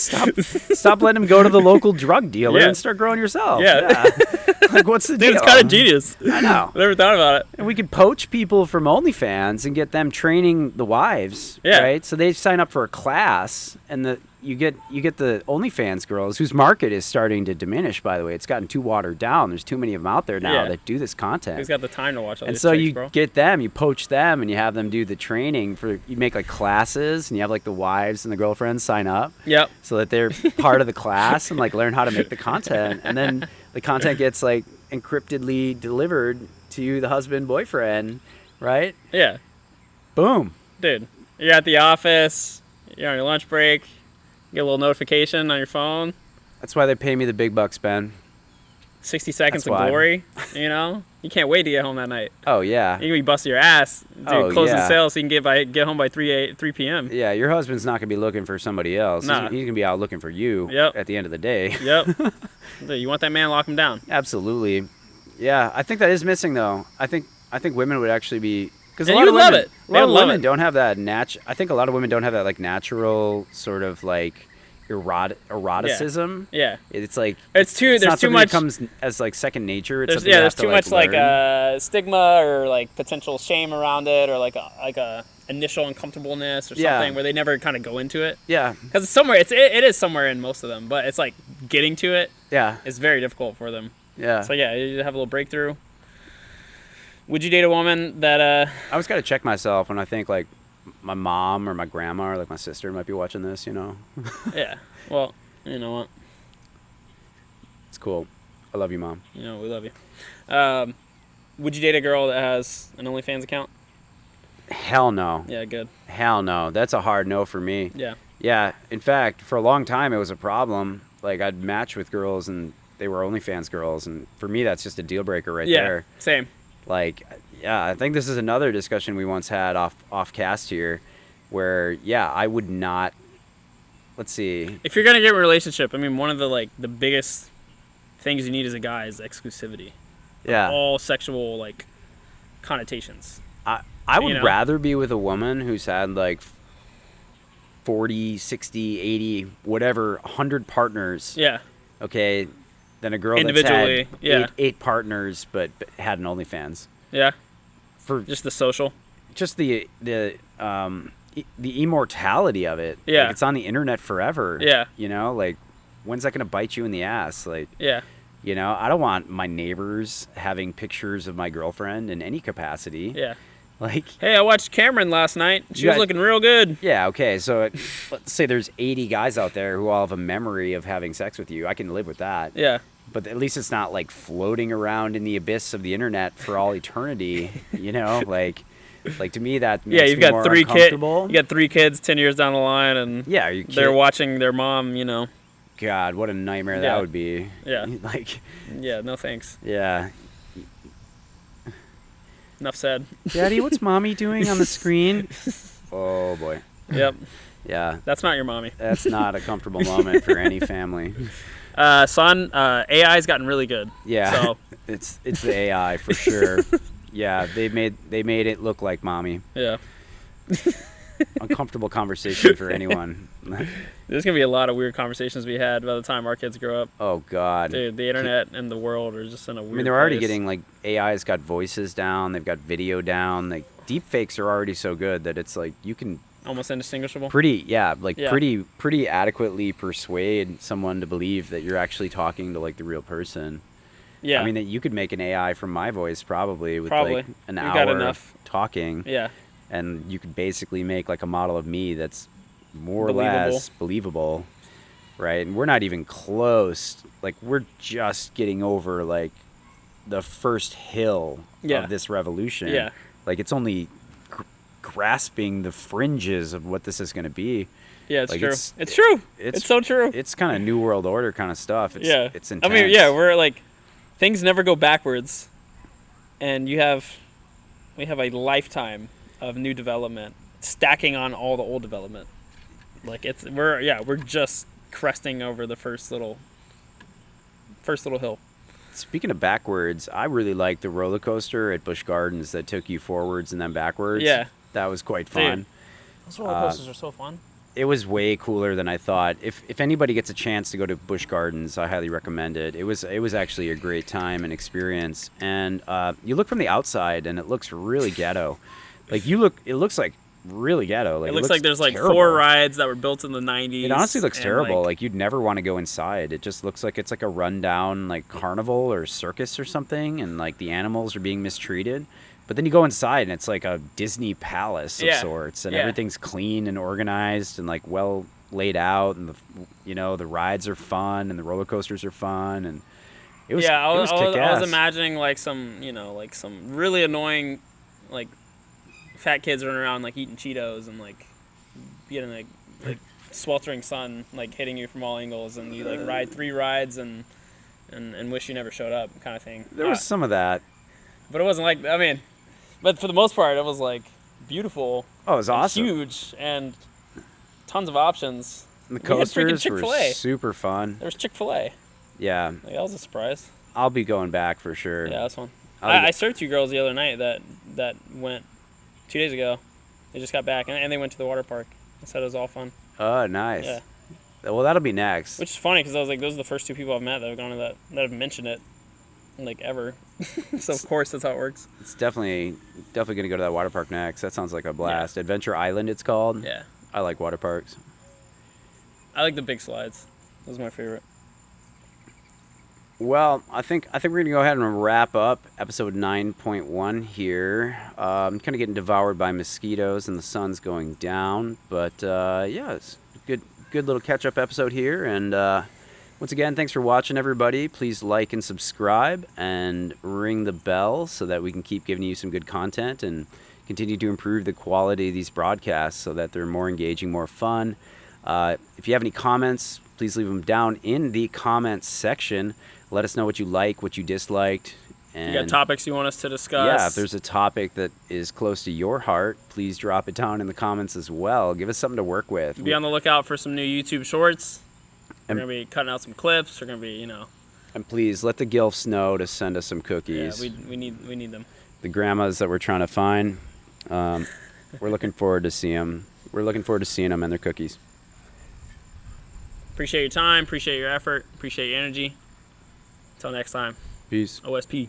Stop letting them go to the local drug dealer Yeah. and start growing yourself. Yeah. Like, what's the deal? Dude, it's kind of genius. I know. I never thought about it. And we could poach people from OnlyFans and get them training the wives, Yeah. right? So they sign up for a class, and you get the OnlyFans girls, whose market is starting to diminish. By the way, it's gotten too watered down. There's too many of them out there now Yeah. that do this content. Who's got the time to watch all And these so chicks, you bro? get them, you poach them, and you have them do the training for. You make like classes, and you have like the wives and the girlfriends sign up, Yep. so that they're part of the class and like learn how to make the content, and then the content gets like encryptedly delivered to the husband boyfriend, right? Yeah. Boom. Dude, you're at the office, you're on your lunch break, you get a little notification on your phone, That's why they pay me the big bucks, Ben. 60 seconds That's of why. glory, you know? You can't wait to get home that night. Oh yeah. You're going to be busting your ass, dude, Oh, closing yeah. sales so you can get home by 3 p.m. Yeah, your husband's not gonna be looking for somebody else. Nah. He's gonna be out looking for you. Yep. At the end of the day. Yep. Dude, you want that man, lock him down. Absolutely. Yeah, I think that is missing though. I think women would actually be because a And lot you of would love women, it. a They lot would of love women it. don't have that I think a lot of women don't have that like natural sort of like eroticism. Yeah. It's like It's too, it's there's not too something much, that comes as like second nature. It's there's, something yeah, you there's have to, too much learn. stigma or like potential shame around it or like a initial uncomfortableness or Yeah. something where they never kind of go into it. Yeah, Because it's somewhere, it is somewhere in most of them, but it's like getting to it yeah, is very difficult for them. yeah. So yeah, you have a little breakthrough. Would you date a woman that I always got to check myself when I think like my mom or my grandma or like my sister might be watching this. You know, yeah, well, you know what? it's cool. I love you, Mom. You know, we love you. Would you date a girl that has an OnlyFans account? Hell no. Yeah, good. Hell no. That's a hard no for me. Yeah. Yeah. In fact, for a long time, it was a problem. Like, I'd match with girls, and they were OnlyFans girls, and for me, that's just a deal breaker right Yeah, there. same. Like, yeah, I think this is another discussion we once had off cast here, where I would not. Let's see. If you're gonna get in a relationship, I mean, one of the biggest things you need as a guy is exclusivity. Yeah. All sexual connotations. I would you know? rather be with a woman who's had like 40, 60, 80, whatever, 100 partners. Yeah. Okay, than a girl that's Individually, had yeah. eight partners but had an OnlyFans. Yeah. For Just the social. just the immortality of it. Yeah. Like, it's on the internet forever. Yeah. You know, like, when's that gonna bite you in the ass? Like, Yeah. you know, I don't want my neighbors having pictures of my girlfriend in any capacity. Yeah. Like, Hey, I watched Cameron last night. She You was got- looking real good. yeah, okay, so let's say there's 80 guys out there who all have a memory of having sex with you. I can live with that. Yeah. But at least it's not like floating around in the abyss of the internet for all eternity, you know? Like to me that makes Yeah, you've me got more 3 kids. uncomfortable. You got 3 kids 10 years down the line, and Yeah, are you they're kidding? watching their mom. You know. God, what a nightmare Yeah. that would be. Yeah. Like, Yeah. No thanks. yeah. Enough said. Daddy, what's mommy doing on the screen? Oh boy. Yep. Yeah. That's not your mommy. That's not a comfortable moment for any family. Son, AI's gotten really good. Yeah. So It's the AI for sure. Yeah, they made it look like mommy. yeah, Uncomfortable conversation for anyone. there's gonna be a lot of weird conversations we had by the time our kids grow up. Oh God. Dude, the internet and the world are just in a weird. I mean, they're already place. getting like AI's got voices down, they've got video down. Like deep fakes are already so good that it's like you can almost indistinguishable. pretty adequately persuade someone to believe that you're actually talking to like the real person. Yeah. I mean, that you could make an AI from my voice probably with Probably. like an We've hour got enough. of talking, Yeah. and you could basically make like a model of me that's more or Believable. less believable, right? And we're not even close. Like, we're just getting over like the first hill Yeah. of this revolution. Yeah. Like, it's only grasping the fringes of what this is going to be. Yeah, it's Like, true. it's- It's true. it's- It's so true. It's kind of New World Order kind of stuff. It's, Yeah. It's intense. I mean, yeah, we're like, things never go backwards, and we have a lifetime of new development stacking on all the old development. Like we're just cresting over the first little hill. Speaking of backwards, I really liked the roller coaster at Busch Gardens that took you forwards and then backwards. Yeah. That was quite Dude. fun. Those roller coasters are so fun. it was way cooler than I thought. If anybody gets a chance to go to Busch Gardens, I highly recommend it. It was actually a great time and experience. And you look from the outside, and it looks really ghetto. Like it looks like really ghetto. Like It looks like there's like terrible. 4 rides that were built in the 90s. It honestly looks and, terrible. Like, Like you'd never want to go inside. It just looks like it's like a rundown like carnival or circus or something, and like the animals are being mistreated. But then you go inside and it's like a Disney palace of Yeah. sorts, and Yeah. everything's clean and organized and like well laid out, and the rides are fun and the roller coasters are fun, and it was I it was, was I kick was, I was ass. imagining like some really annoying like fat kids running around like eating Cheetos and like getting like sweltering sun like hitting you from all angles, and you like ride 3 rides and wish you never showed up kind of thing. There was some of that. But it wasn't like, I mean, but for the most part it was like beautiful. Oh, it was and awesome. huge and tons of options. And the We had freaking coasters were Chick-fil-A. super fun. There was Chick-fil-A. Yeah, Like, that was a surprise. I'll be going back for sure. Yeah, that was fun. I'll I served 2 girls the other night that went 2 days ago. They just got back, and they went to the water park. I said it was all fun. Oh, nice. Yeah. Well, that'll be next. Which is funny because I was like, those are the first 2 people I've met that have gone to that have mentioned it, like, ever. So of course that's how it works. It's definitely gonna go to that water park next. That sounds like a blast. Adventure Island, it's called. Yeah. I like water parks. I like the big slides. Those are my favorite. Well, I think we're gonna go ahead and wrap up episode 9.1 here. I'm kind of getting devoured by mosquitoes and the sun's going down, but yeah, it's a good little catch up episode here. And once again, thanks for watching, everybody. Please like and subscribe and ring the bell so that we can keep giving you some good content and continue to improve the quality of these broadcasts so that they're more engaging, more fun. If you have any comments, please leave them down in the comments section. Let us know what you like, what you disliked. And You got topics you want us to discuss? yeah, if there's a topic that is close to your heart, please drop it down in the comments as well. Give us something to work with. Be on the lookout for some new YouTube shorts. We're And- going to be cutting out some clips. We're going to be, And please let the gilfs know to send us some yeah, cookies. we need them. The grandmas that we're trying to find, we're looking forward to see them. We're looking forward to seeing them and their cookies. Appreciate your time. Appreciate your effort. Appreciate your energy. Until next time. Peace. OSP.